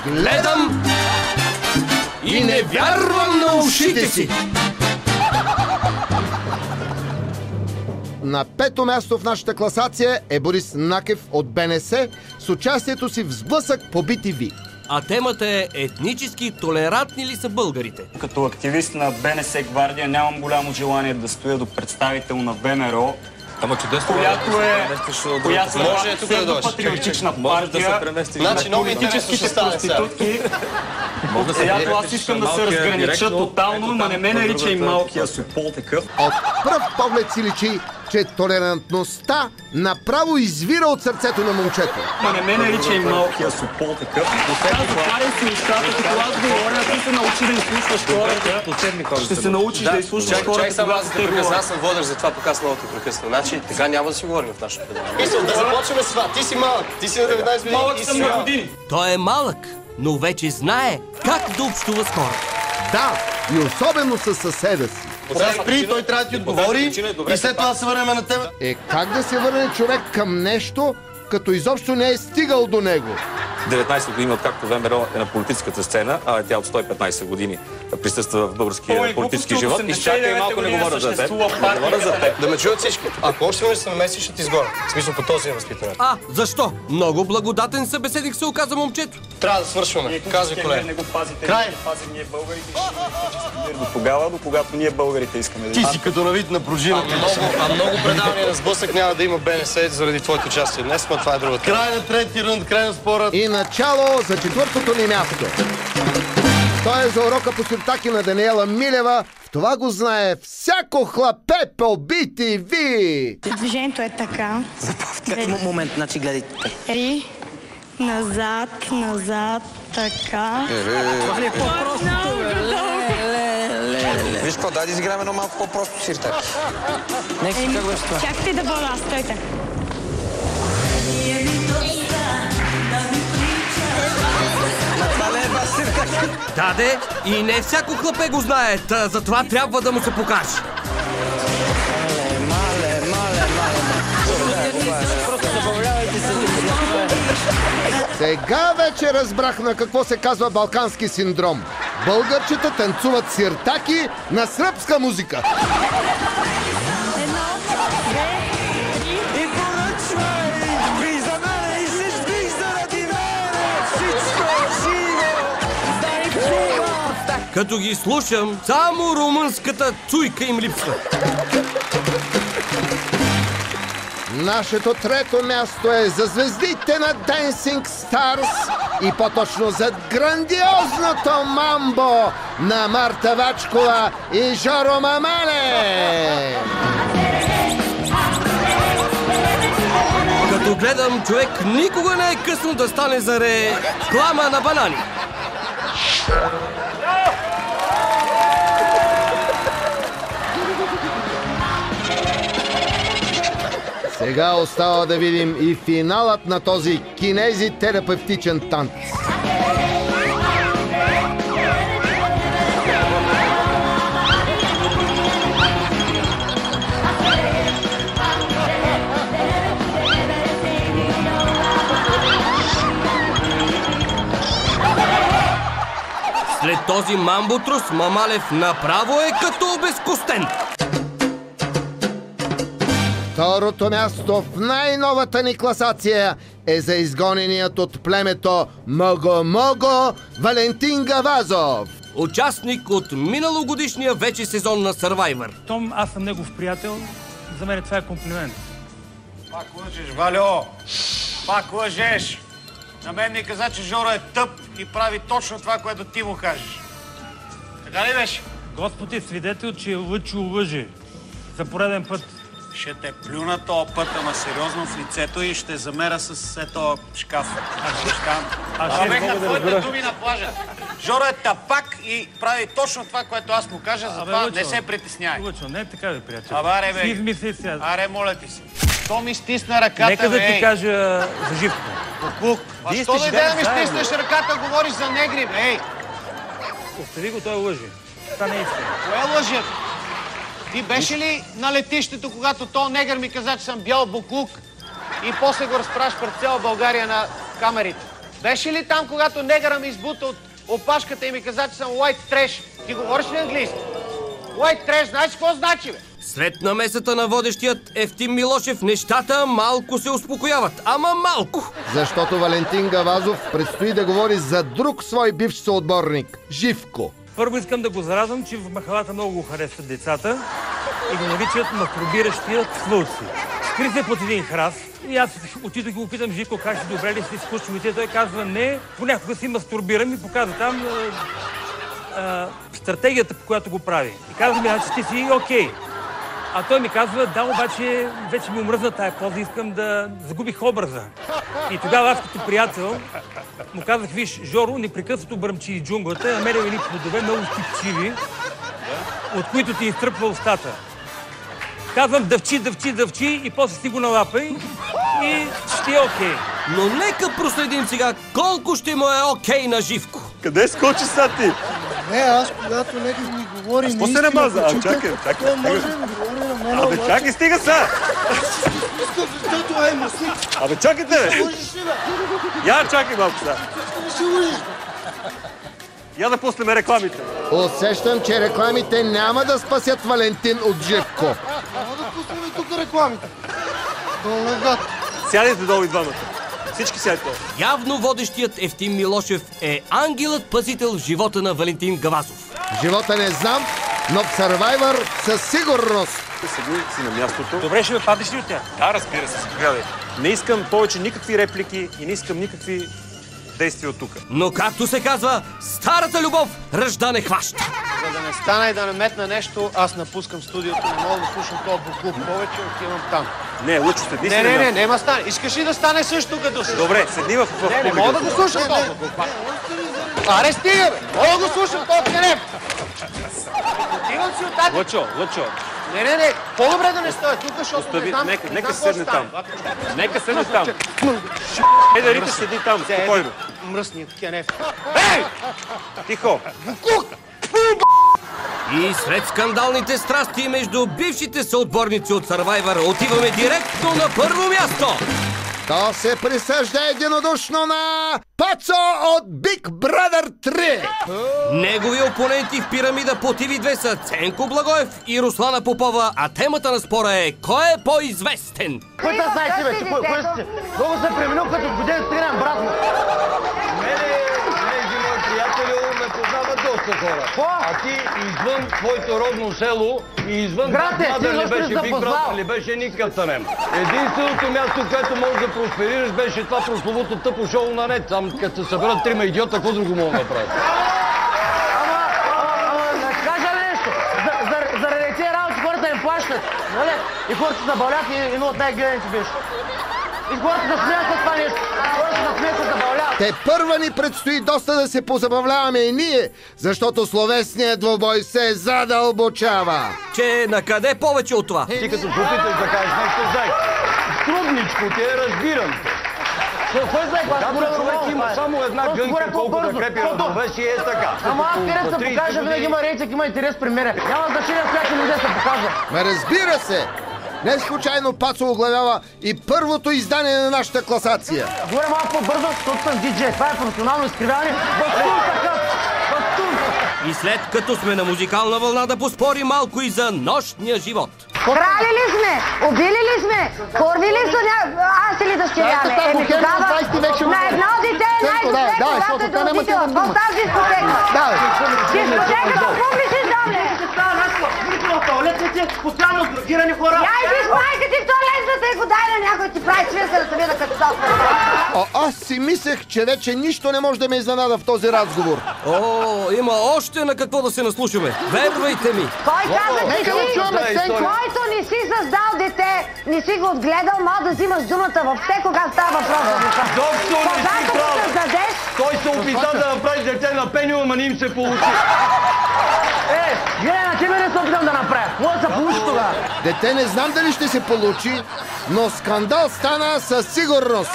Гледам и не вярвам на ушите си! На пето място в нашата класация е Борис Накев от БНС с участието си в Сблъсък по BTV. А темата е: етнически толерантни ли са българите? Като активист на БНС Гвардия нямам голямо желание да стоя до представител на ВМРО, Ама чудесно, която е псевдопатриотична партия, значи много етнически ще стане сега. която аз искам да се разгранича тотално, но не ме нарича и малкия Сопол такъв. От пръв поглед си личи, че толерантността направо извира от сърцето на момчето. Ма не ме нарича и малкия Сопол такъв. Затваряй си устата, като аз говоря, ти се научи да изслушваш хората. Ще се научиш да изслушваш хората, когато те говорят. Аз съм водещ, затова показ много те прекъсна. Значи, така няма да си говорим в нашото предаване. Мисля, да започваме с това. Ти си малък. Ти си на 19 години. Малък съм на години. Той е малък, но вече знае как да общува с хората. Да, и особено със съседа си. Спри, той трябва да ти отговори и след това се върнем на тебе. Как да се върне човек към нещо, като изобщо не е стигал до него? 19 години, откакто ВМРО е на политическата сцена, а тя от 115 години присъства в българския политически живот. Изчакай малко, не говоря за теб. Да ме чуят всички. Ако още веднъж се намесиш, ще ти изгоря. В смисъл по този възпитание. А, защо? Много благодатен събеседник се оказа момчето. Трябва да свършваме. Казвай, колега. Край! До тогава, до когато ние българите искаме да... Ти си като на вид на пружината. А много предавания на Сблъсък няма да има БНС заради твоето участие днес, но това е другата. Край на трети рунд, край на спора. И начало за четвъртото ни място. Той е за урока по сиртаки на Даниела Милева. В това го знае всяко хлапе по BTV. Движението е така. Момент, значи гледай. Ри, назад, назад, така. Това ли е по-просто? Виж какво, дай да изиграем едно малко по-просто сиртак. Нека как беше това? Чакайте да бъда, стойте. Даде, и не всяко хлапе го знае, затова трябва да му се покаже. Сега вече разбрах на какво се казва балкански синдром. Българчета танцуват сиртаки на сръбска музика. Като ги слушам, само румънската цуйка им липсва. Нашето трето място е за звездите на Dancing Stars и по-точно за грандиозното мамбо на Марта Вачкова и Жоро Мамале. Като гледам, човек никога не е късно да стане за реклама на банани. Сега остава да видим и финалът на този кинези-терапевтичен танц. След този мамботрус Мамалев направо е като обезкостен. Второто място в най-новата ни класация е за изгоненият от племето Мого-Мого Валентин Гавазов. Участник от миналогодишния вече сезон на Survivor. Том, аз съм негов приятел. За мен това е комплимент. Пак лъжеш, Валио! Пак лъжеш! На мен ми каза, че Жоро е тъп и прави точно това, което ти му кажеш. Така ли беше? Господ е свидетел, че Лъчо лъже. За пореден път. Ще те плюна този път, ама сериозно в лицето и ще замера с ето шкаф. Това беха твоите думи на плажа. Жоро е тапак и прави точно това, което аз му кажа, затова не се притеснявай. Лъчо, не е така, бе, приятел. Аре, бе. Измисли сега. Аре, моля ти се. То ми стисна ръката, нека да ти кажа за Живко. Буклук. А що да да ми стиснеш ръката, говориш за негри, бе, ей? Остави го, той лъже. Това не е истина. Кое лъжат? Ти беше ли на летището, когато този негър ми каза, че съм бял буклук и после го разправяш пред цяла България на камерите? Беше ли там, когато негъра ми избута от опашката и ми каза, че съм white trash? Ти говориш ли английски? White trash, знаеш какво значи, бе? След намесата на водещият Евтим Милошев, нещата малко се успокояват. Ама малко! Защото Валентин Гавазов предстои да говори за друг свой бивш съотборник – Живко. Първо искам да го зарадвам, че в махалата много го харесват децата и го наричат мастурбиращият свълци. Скри се под един храст и аз отидох и го питам: Живко, как си, добре ли си с кучовите? Той казва: не, понякога си мастурбирам, и показва там стратегията, по която го прави. И казва ми: значи ти си окей. А той ми казва: да, обаче вече ми омръзна тая поза, искам да загубих образа. И тогава аз като приятел му казах: виж, Жоро непрекъснато бръмчи из джунглата, намерил едни плодове много стипчиви, от които ти изтръпва устата. Казвам: дъвчи и после си го налапай и ще е окей. Но нека проследим сега колко ще му е окей на Живко. Къде скочи са ти? Не, аз когато някой ми говори Какво се намаза? Чакай. Може да ми говори на мен, Абе, чакай, стига са! Искам, защото ай масник. Абе, чакайте, бе! Лъжиш ли, бе? Я чакай малко са. Не си лъжиш. Я да пуснем рекламите. Усещам, че рекламите няма да спасят Валентин от Живко. Няма да пуснем тук рекламите. Долна гад. Сядайте долу и двамата. Всички сядайте. Явно водещият Евтим Милошев е ангелът-пазител в живота на Валентин Гавазов. Живота не знам, но в Survivor със сигурност. Седи си на мястото. Добре, ще ме паднеш ли от тях? Да, разбира се, заповядай. Не искам повече никакви реплики и не искам никакви действия от тук. Но както се казва, старата любов ръжда не хваща. За да не стана и да не метна нещо, аз напускам студиото, не мога да слушам този буклук повече, отивам там. Не, Лъчо, седни си. Не, няма стане. Искаш ли да стане също като си? Добре, седни в Не мога да го слушам този буклук. Аре, стига, бе! Мога да го слушам този керем! Отивам си от тази... Лъчо. Не, по-добре да не стоя тук, защото не знам... Нека седне там. Нека седне там. Дарите, седи там, спокойно. Мръсният кенеф. Ей! Тихо. Буклук! И след скандалните страсти между бившите съотборници от Survivor отиваме директно на първо място. То се присъжда единодушно на Пацо от Big Brother 3. Негови опоненти в пирамида по TV2 са Ценко Благоев и Руслана Попова, а темата на спора е: кой е по-известен? Кой те знаеш ти, бе? Кой си? Много се преминал като годен стринам, брат му. Мене, мои приятели, ме познават доста хора. А ти извън твоето родно село и извън Брадър не беше Big Brother, не беше никакъв танем. Единственото място, което можеш да просперираш, беше това прословото тъпо шоу на нет. Там като се съберат трима идиота, какво друго мога да направят? Ама, кажа ли нещо? Заради тези работи хората им плащат, нали? И хората се забавлят и едно от най-гледаните беше. И хората се смеят с това нещо. Хората се смеят с забавляват. Те първа ни предстои доста да се позабавляваме и ние, защото словесният двубой се задълбочава. Че накъде повече от това? Ти като се опиташ да кажеш нещо, зай. Трудничко ти е, разбирам те. Когато човек има само една гънка, колко да крепи равновесие, е така. Ама аз къде да се покажа, винаги има рейтинг, има интерес при мене. Няма значение с всяка музея се показва. Ме разбира се! Не случайно Пацо оглавява и първото издание на нашата класация. Говоря малко по-бързо, защото съм диджей. Това е професионално изкривяване. И след като сме на музикална вълна, да поспорим малко и за нощния живот. Крали ли сме? Убили ли сме? Порвили са аз или дъщеря? Еми тогава на едно дете е най-добре, когато е до родителя. В тази дискотека. Дискотеката в публични зони. Постоянно сдрогирани хора. Я иди с майка ти в туалетната и го дай на някой ти прави свирка да се вида като толкова. Аз си мислех, че вече нищо не може да ме изненада в този разговор. О, има още на какво да се наслушаме. Вервайте ми. Кой каза, че си? Който не си създал дете, не си го отгледал, мога да взимаш думата въобще, кога става въпрос за деца. Когато го създадеш... Той се опита да направи дете на Пенио, ама не им се получи. На тебе не се опитам да направя. Може да се получи тогава. Дете не знам дали ще се получи, но скандал стана със сигурност.